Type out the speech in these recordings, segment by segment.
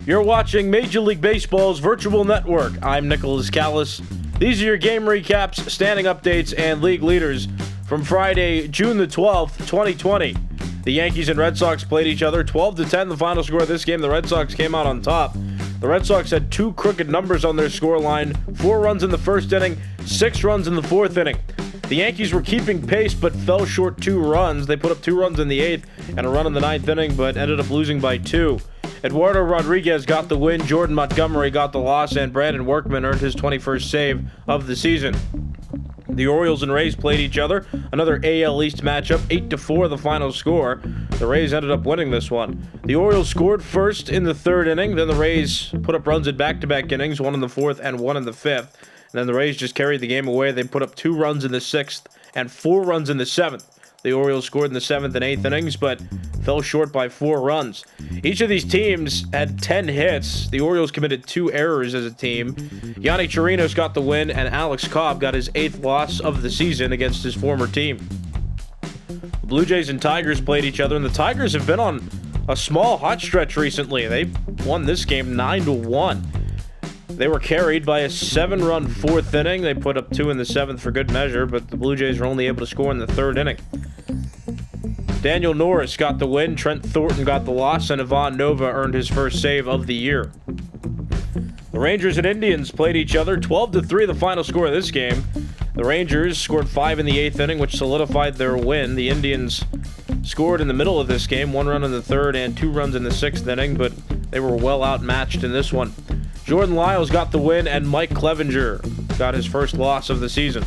You're watching Major League Baseball's virtual network. I'm Nicholas Callis. These are your game recaps, standing updates, and league leaders from Friday, June the 12th, 2020. The Yankees and Red Sox played each other 12-10. The final score of this game, the Red Sox came out on top. The Red Sox had two crooked numbers on their scoreline, 4 runs in the first inning, 6 runs in the fourth inning. The Yankees were keeping pace but fell short 2 runs. They put up 2 runs in the 8th and a run in the 9th inning, but ended up losing by 2. Eduardo Rodriguez got the win, Jordan Montgomery got the loss, and Brandon Workman earned his 21st save of the season. The Orioles and Rays played each other, another AL East matchup, 8-4 the final score. The Rays ended up winning this one. The Orioles scored first in the 3rd inning, then the Rays put up runs in back-to-back innings, 1 in the 4th and 1 in the 5th. And then the Rays just carried the game away. They put up 2 runs in the 6th and 4 runs in the 7th. The Orioles scored in the 7th and 8th innings, but fell short by 4 runs. Each of these teams had 10 hits. The Orioles committed 2 errors as a team. Yonny Chirinos got the win, and Alex Cobb got his 8th loss of the season against his former team. The Blue Jays and Tigers played each other, and the Tigers have been on a small hot stretch recently. They won this game 9-1. They were carried by a 7-run 4th inning. They put up 2 in the 7th for good measure, but the Blue Jays were only able to score in the 3rd inning. Daniel Norris got the win, Trent Thornton got the loss, and Ivan Nova earned his first save of the year. The Rangers and Indians played each other, 12-3 the final score of this game. The Rangers scored 5 in the 8th inning, which solidified their win. The Indians scored in the middle of this game, 1 run in the 3rd and 2 runs in the 6th inning, but they were well outmatched in this one. Jordan Lyles got the win, and Mike Clevenger got his first loss of the season.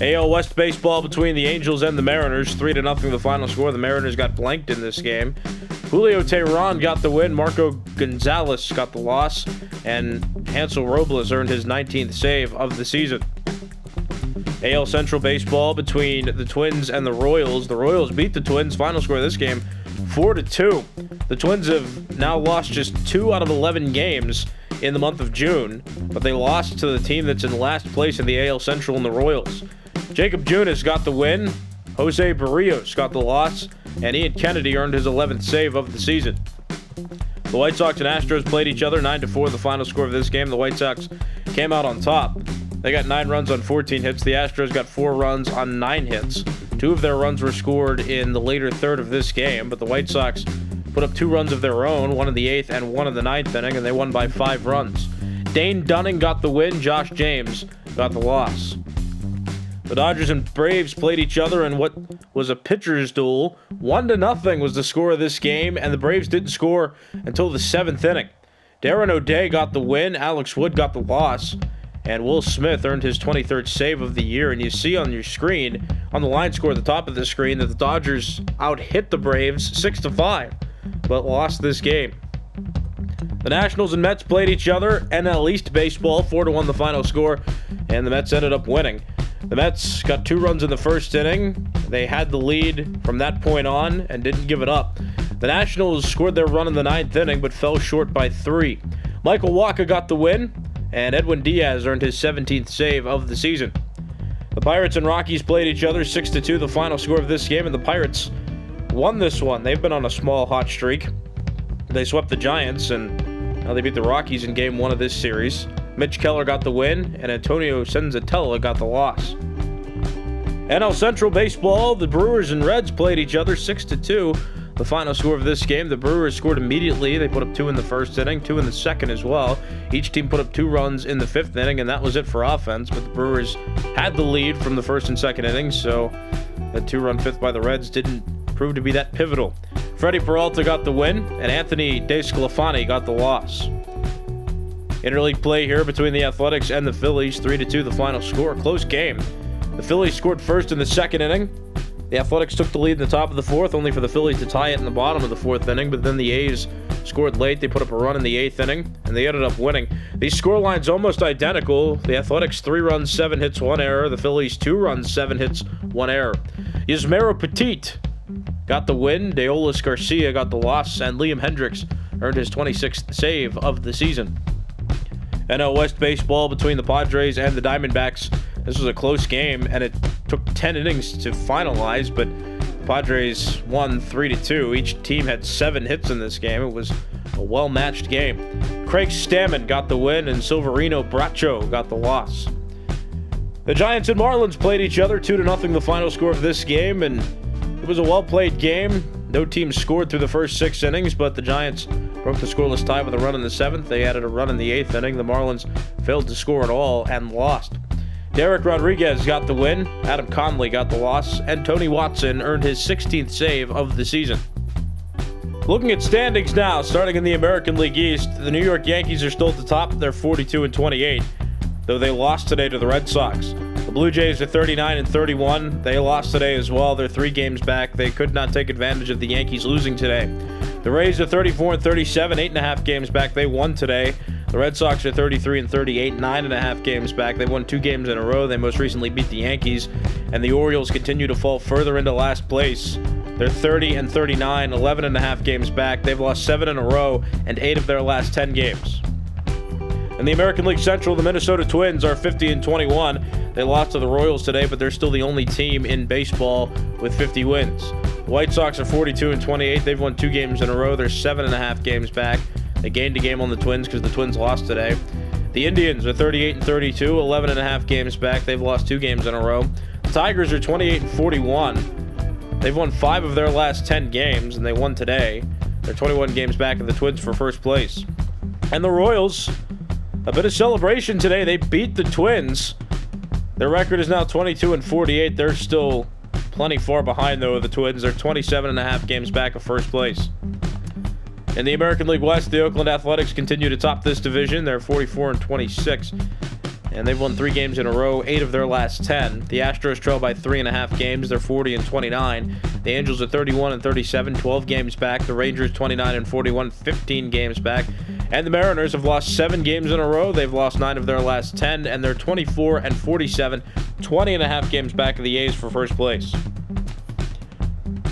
AL West baseball between the Angels and the Mariners, 3-0 the final score. The Mariners got blanked in this game. Julio Teheran got the win, Marco Gonzalez got the loss, and Hansel Robles earned his 19th save of the season. AL Central baseball between the Twins and the Royals. The Royals beat the Twins, final score of this game, 4-2. The Twins have now lost just 2 out of 11 games in the month of June, but they lost to the team that's in last place in the AL Central and the Royals. Jacob Junis got the win, Jose Barrios got the loss, and Ian Kennedy earned his 11th save of the season. The White Sox and Astros played each other, 9-4 the final score of this game. The White Sox came out on top. They got 9 runs on 14 hits. The Astros got 4 runs on 9 hits. 2 of their runs were scored in the later 3rd of this game, but the White Sox put up 2 runs of their own, 1 in the 8th and 1 in the 9th inning, and they won by 5 runs. Dane Dunning got the win, Josh James got the loss. The Dodgers and Braves played each other in what was a pitcher's duel. 1-0 was the score of this game, and the Braves didn't score until the 7th inning. Darren O'Day got the win, Alex Wood got the loss, and Will Smith earned his 23rd save of the year. And you see on your screen, on the line score at the top of the screen, that the Dodgers out-hit the Braves 6-5, but lost this game. The Nationals and Mets played each other, NL East baseball, 4-1 the final score, and the Mets ended up winning. The Mets got 2 runs in the first inning. They had the lead from that point on and didn't give it up. The Nationals scored their run in the 9th inning, but fell short by 3. Michael Wacha got the win, and Edwin Diaz earned his 17th save of the season. The Pirates and Rockies played each other, 6-2 the final score of this game, and the Pirates won this one. They've been on a small hot streak. They swept the Giants, and now they beat the Rockies in Game 1 of this series. Mitch Keller got the win, and Antonio Senzatella got the loss. NL Central baseball, the Brewers and Reds played each other, 6-2 the final score of this game. The Brewers scored immediately. They put up 2 in the first inning, 2 in the second as well. Each team put up 2 runs in the 5th inning, and that was it for offense. But the Brewers had the lead from the first and second innings, so that 2-run 5th by the Reds didn't prove to be that pivotal. Freddie Peralta got the win, and Anthony DeSclafani got the loss. Interleague play here between the Athletics and the Phillies, 3-2 the final score. Close game. The Phillies scored first in the 2nd inning. The Athletics took the lead in the top of the 4th, only for the Phillies to tie it in the bottom of the 4th inning, but then the A's scored late. They put up a run in the 8th inning, and they ended up winning. These scorelines almost identical. The Athletics 3 runs, 7 hits, 1 error. The Phillies 2 runs, 7 hits, 1 error. Yusmeiro Petit got the win, Deolis Garcia got the loss, and Liam Hendricks earned his 26th save of the season. NL West baseball between the Padres and the Diamondbacks. This was a close game, and it took 10 innings to finalize, but Padres won 3-2. Each team had 7 hits in this game. It was a well-matched game. Craig Stammen got the win, and Silverino Bracho got the loss. The Giants and Marlins played each other 2-0, the final score of this game, and it was a well-played game. No team scored through the first 6 innings, but the Giants broke the scoreless tie with a run in the 7th. They added a run in the 8th inning. The Marlins failed to score at all and lost. Derek Rodriguez got the win, Adam Conley got the loss, and Tony Watson earned his 16th save of the season. Looking at standings now, starting in the American League East, the New York Yankees are still at the top. They're 42-28, though they lost today to the Red Sox. The Blue Jays are 39-31. They lost today as well. They're 3 games back. They could not take advantage of the Yankees losing today. The Rays are 34-37, 8.5 games back. They won today. The Red Sox are 33-38, 9.5 games back. They won 2 games in a row. They most recently beat the Yankees. And the Orioles continue to fall further into last place. They're 30-39, 11.5 games back. They've lost 7 in a row and 8 of their last 10 games. In the American League Central, the Minnesota Twins are 50-21. They lost to the Royals today, but they're still the only team in baseball with 50 wins. The White Sox are 42-28. They've won 2 games in a row. They're 7.5 games back. They gained a game on the Twins because the Twins lost today. The Indians are 38-32, 11.5 games back. They've lost 2 games in a row. The Tigers are 28-41. They've won 5 of their last 10 games, and they won today. They're 21 games back of the Twins for first place. And the Royals, a bit of celebration today. They beat the Twins. Their record is now 22-48. They're still plenty far behind, though, the Twins. They're 27.5 games back of first place. In the American League West, the Oakland Athletics continue to top this division. They're 44-26, and they've won 3 games in a row, 8 of their last 10. The Astros trail by 3.5 games. They're 40-29. The Angels are 31-37, 12 games back. The Rangers 29-41, 15 games back. And the Mariners have lost 7 games in a row. They've lost 9 of their last 10, and they're 24-47, 20.5 games back of the A's for first place.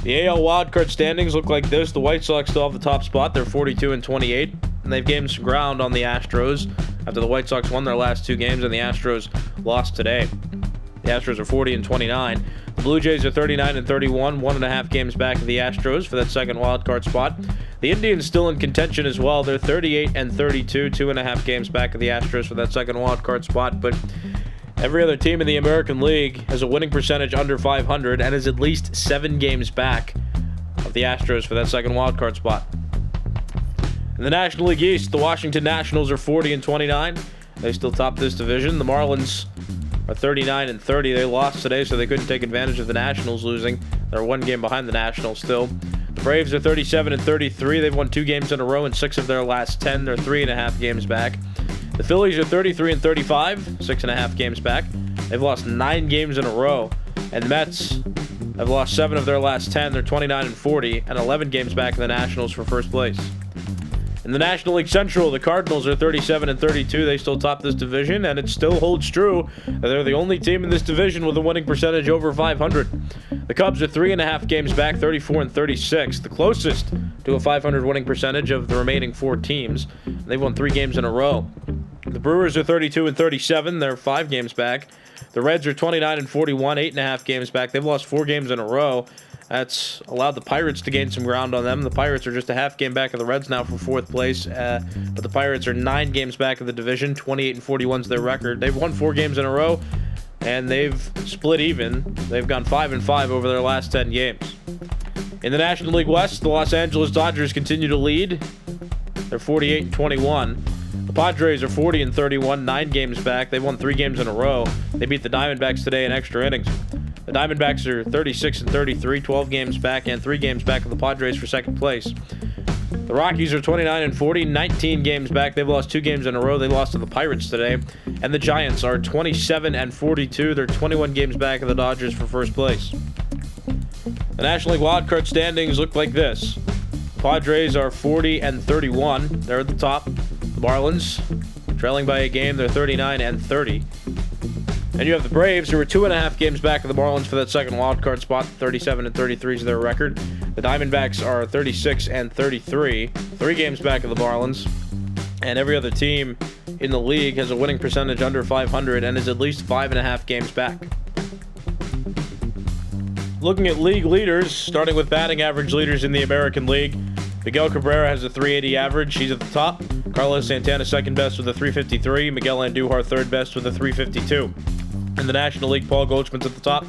The AL wildcard standings look like this. The White Sox still have the top spot. They're 42-28, and they've gained some ground on the Astros after the White Sox won their last 2 games and the Astros lost today. The Astros are 40-29. The Blue Jays are 39-31, 1.5 games back of the Astros for that second wildcard spot. The Indians still in contention as well. They're 38-32, 2.5 games back of the Astros for that second wildcard spot, but every other team in the American League has a winning percentage under 500 and is at least 7 games back of the Astros for that second wildcard spot. In the National League East, the Washington Nationals are 40-29. They still top this division. The Marlins are 39-30. They lost today, so they couldn't take advantage of the Nationals losing. They're 1 game behind the Nationals still. The Braves are 37-33. They've won 2 games in a row and 6 of their last 10. They're 3.5 games back. The Phillies are 33-35, 6.5 games back. They've lost 9 games in a row. And the Mets have lost 7 of their last 10. They're 29-40 and 11 games back of the Nationals for first place. In the National League Central, the Cardinals are 37-32. They still top this division, and it still holds true that they're the only team in this division with a winning percentage over 500. The Cubs are 3.5 games back, 34-36, the closest to a 500 winning percentage of the remaining 4 teams. They've won 3 games in a row. The Brewers are 32-37. They're 5 games back. The Reds are 29-41, 8.5 games back. They've lost 4 games in a row. That's allowed the Pirates to gain some ground on them. The Pirates are just a half game back of the Reds now for 4th place, but the Pirates are 9 games back of the division. 28-41 is their record. They've won 4 games in a row, and they've split even. They've gone 5-5 over their last 10 games. In the National League West, the Los Angeles Dodgers continue to lead. They're 48-21. The Padres are 40-31, 9 games back. They've won 3 games in a row. They beat the Diamondbacks today in extra innings. The Diamondbacks are 36-33, 12 games back, and 3 games back of the Padres for second place. The Rockies are 29-40, 19 games back. They've lost 2 games in a row. They lost to the Pirates today. And the Giants are 27-42. They're 21 games back of the Dodgers for first place. The National League wildcard standings look like this. The Padres are 40-31. They're at the top. The Marlins, trailing by a game, they're 39-30. And you have the Braves, who are 2.5 games back of the Marlins for that second wildcard spot. 37-33 is their record. The Diamondbacks are 36-33, 3 games back of the Marlins. And every other team in the league has a winning percentage under 500 and is at least 5.5 games back. Looking at league leaders, starting with batting average leaders in the American League, Miguel Cabrera has a 380 average. He's at the top. Carlos Santana second best with a 353. Miguel Andujar third best with a 352. In the National League, Paul Goldschmidt's at the top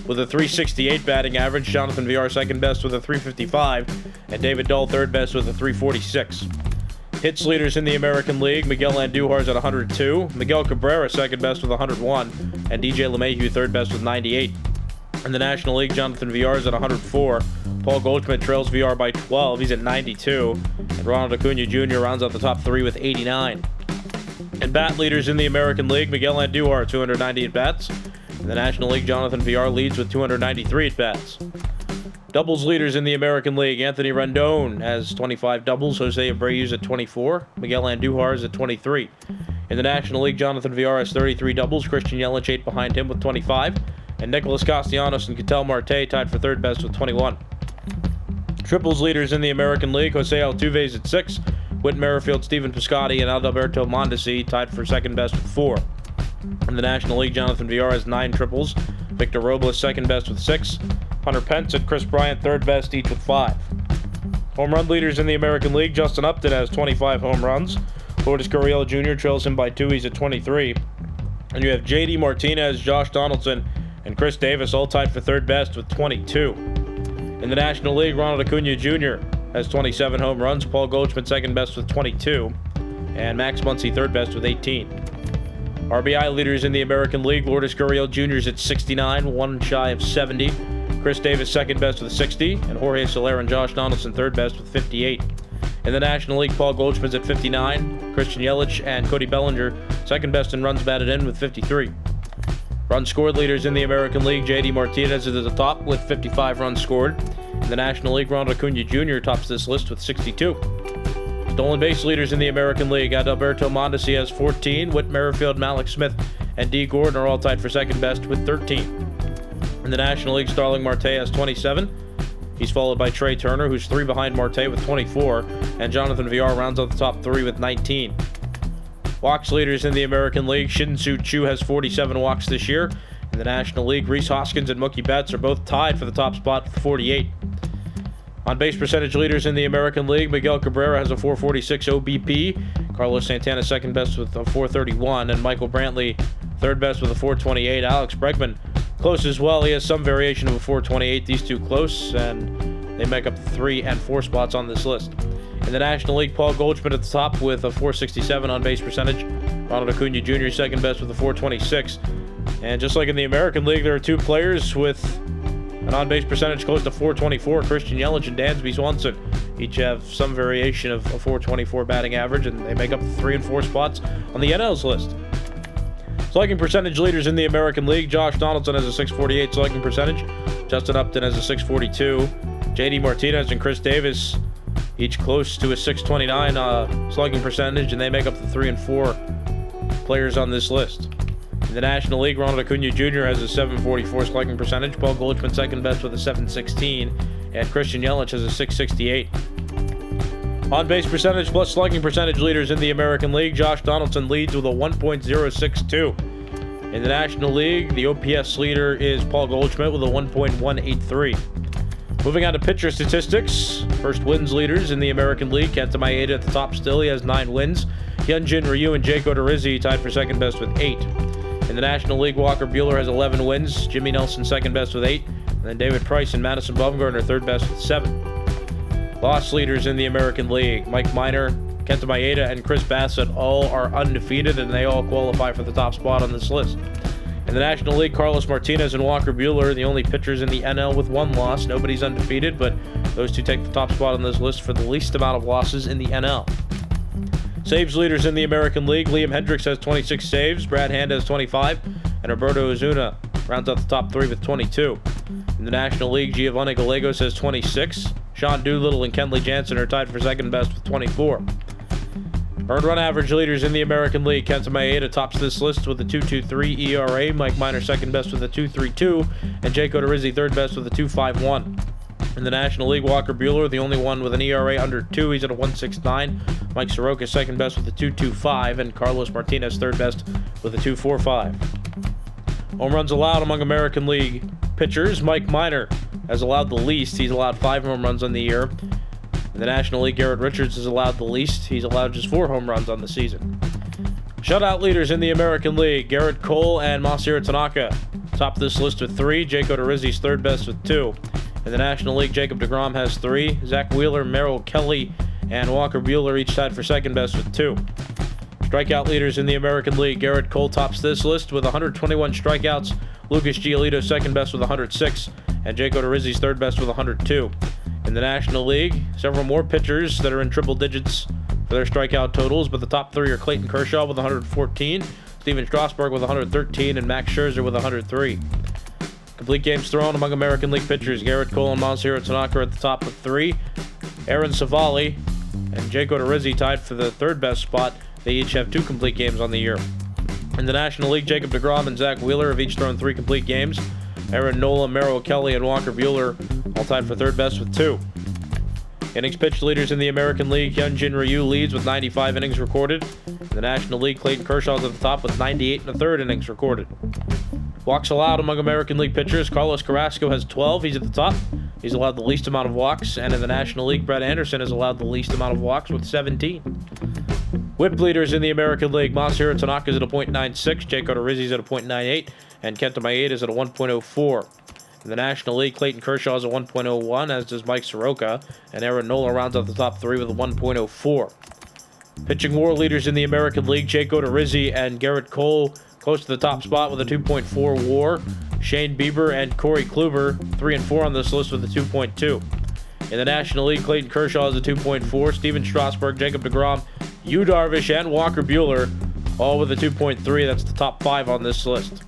with a 368 batting average. Jonathan Villar second best with a 355. And David Dahl third best with a 346. Hits leaders in the American League, Miguel Andujar's at 102. Miguel Cabrera second best with 101. And DJ LeMahieu third best with 98. In the National League, Jonathan Villar's at 104. Paul Goldschmidt trails Villar by 12. He's at 92. And Ronald Acuna Jr. rounds out the top three with 89. And bat leaders in the American League, Miguel Andujar, 290 at-bats. In the National League, Jonathan Villar leads with 293 at-bats. Doubles leaders in the American League, Anthony Rendon has 25 doubles. Jose Abreu's at 24. Miguel Andujar is at 23. In the National League, Jonathan Villar has 33 doubles. Christian Yelich 8 behind him with 25. And Nicholas Castellanos and Ketel Marte tied for third best with 21. Triples leaders in the American League, Jose Altuve's at 6. Whit Merrifield, Stephen Piscotty, and Adalberto Mondesi tied for second best with 4. In the National League, Jonathan Villar has 9 triples. Victor Robles second best with 6. Hunter Pence and Chris Bryant third best, each with 5. Home run leaders in the American League, Justin Upton has 25 home runs. Lourdes Gurriel Jr. trails him by 2, he's at 23. And you have JD Martinez, Josh Donaldson, and Chris Davis all tied for third best with 22. In the National League, Ronald Acuna Jr. has 27 home runs. Paul Goldschmidt second best with 22. And Max Muncy third best with 18. RBI leaders in the American League, Lourdes Gurriel Jr. is at 69, one shy of 70. Chris Davis second best with 60. And Jorge Soler and Josh Donaldson third best with 58. In the National League, Paul Goldschmidt's at 59. Christian Yelich and Cody Bellinger second best in runs batted in with 53. Runs scored leaders in the American League, JD Martinez is at the top with 55 runs scored. In the National League, Ronald Acuna Jr. tops this list with 62. Stolen base leaders in the American League, Adalberto Mondesi has 14. Whit Merrifield, Malik Smith, and D. Gordon are all tied for second best with 13. In the National League, Starling Marte has 27. He's followed by Trey Turner, who's 3 behind Marte with 24. And Jonathan Villar rounds out the top 3 with 19. Walks leaders in the American League, Shin-Soo Choo has 47 walks this year. In the National League, Rhys Hoskins and Mookie Betts are both tied for the top spot with 48. On base percentage leaders in the American League, Miguel Cabrera has a 446 OBP. Carlos Santana second best with a 431. And Michael Brantley third best with a 428. Alex Bregman close as well. He has some variation of a 428. These two close, and they make up the 3 and 4 spots on this list. In the National League, Paul Goldschmidt at the top with a 467 on base percentage. Ronald Acuna Jr. second best with a 426. And just like in the American League, there are 2 players with an on-base percentage close to 424. Christian Yelich and Dansby Swanson each have some variation of a 424 batting average, and they make up the 3 and 4 spots on the NL's list. Slugging percentage leaders in the American League, Josh Donaldson has a 648 slugging percentage. Justin Upton has a 642. JD Martinez and Chris Davis each close to a 629 slugging percentage, and they make up the 3 and 4 players on this list. In the National League, Ronald Acuna Jr. has a 744 slugging percentage. Paul Goldschmidt second best with a 716, and Christian Yelich has a 668. On base percentage plus slugging percentage leaders in the American League, Josh Donaldson leads with a 1.062. In the National League, the OPS leader is Paul Goldschmidt with a 1.183. Moving on to pitcher statistics. First wins leaders in the American League. Kenta Maeda at the top still. He has 9 wins. Hyunjin Ryu and Jake Odorizzi tied for second best with 8. In the National League, Walker Buehler has 11 wins. Jimmy Nelson second best with 8. And then David Price and Madison Bumgarner third best with 7. Loss leaders in the American League. Mike Minor, Kenta Maeda, and Chris Bassett all are undefeated, and they all qualify for the top spot on this list. In the National League, Carlos Martinez and Walker Buehler are the only pitchers in the NL with 1 loss. Nobody's undefeated, but those 2 take the top spot on this list for the least amount of losses in the NL. Saves leaders in the American League, Liam Hendricks has 26 saves, Brad Hand has 25, and Roberto Ozuna rounds out the top 3 with 22. In the National League, Giovanni Gallegos has 26. Sean Doolittle and Kenley Jansen are tied for second best with 24. Earned run average leaders in the American League, Kenta Maeda tops this list with a 2.23 ERA, Mike Minor second best with a 2.32, and Jake Odorizzi third best with a 2.51. In the National League, Walker Buehler, the only one with an ERA under 2, he's at a 1.69. Mike Soroka second best with a 2.25, and Carlos Martinez third best with a 2.45. Home runs allowed among American League pitchers, Mike Minor has allowed the least. He's allowed 5 home runs on the year. In the National League, Garrett Richards has allowed the least. He's allowed just 4 home runs on the season. Shutout leaders in the American League, Garrett Cole and Masahiro Tanaka. Top of this list with 3. Jake Odorizzi's third best with 2. In the National League, Jacob deGrom has 3. Zach Wheeler, Merrill Kelly, and Walker Buehler each tied for second best with 2. Strikeout leaders in the American League, Garrett Cole tops this list with 121 strikeouts. Lucas Giolito second best with 106. And Jake Odorizzi's third best with 102. In the National League, several more pitchers that are in triple digits for their strikeout totals, but the top 3 are Clayton Kershaw with 114, Steven Strasburg with 113, and Max Scherzer with 103. Complete games thrown among American League pitchers, Garrett Cole and Masahiro Tanaka are at the top with 3. Aaron Savali and Jake Odorizzi tied for the third best spot. They each have 2 complete games on the year. In the National League, Jacob deGrom and Zach Wheeler have each thrown 3 complete games. Aaron Nola, Merrill Kelly, and Walker Buehler all tied for third best with 2. Innings pitched leaders in the American League, Hyunjin Ryu leads with 95 innings recorded. In the National League, Clayton Kershaw is at the top with 98 1/3 innings recorded. Walks allowed among American League pitchers, Carlos Carrasco has 12. He's at the top. He's allowed the least amount of walks. And in the National League, Brett Anderson has allowed the least amount of walks with 17. Whip leaders in the American League, Masahiro Tanaka is at a .96, Jake Odorizzi is at a .98, and Kenta Maeda is at a 1.04. In the National League, Clayton Kershaw is a 1.01, as does Mike Soroka, and Aaron Nola rounds out the top 3 with a 1.04. Pitching WAR leaders in the American League, Jake Odorizzi and Garrett Cole close to the top spot with a 2.4 WAR. Shane Bieber and Corey Kluber, 3 and 4 on this list with a 2.2. In the National League, Clayton Kershaw is a 2.4, Steven Strasburg, Jacob deGrom, Yu Darvish, and Walker Buehler, all with a 2.3. That's the top 5 on this list.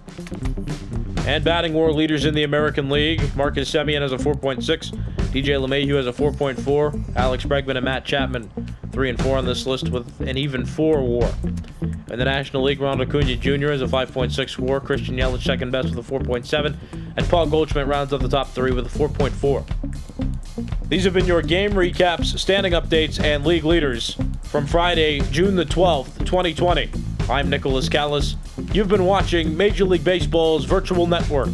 And batting WAR leaders in the American League, Marcus Semien has a 4.6, DJ LeMahieu has a 4.4, Alex Bregman and Matt Chapman, 3 and 4 on this list with an even 4 WAR. In the National League, Ronald Acuna Jr. has a 5.6 WAR, Christian Yelich second best with a 4.7, and Paul Goldschmidt rounds out the top 3 with a 4.4. These have been your game recaps, standing updates, and league leaders from Friday, June the 12th, 2020. I'm Nicholas Callis. You've been watching Major League Baseball's Virtual Network.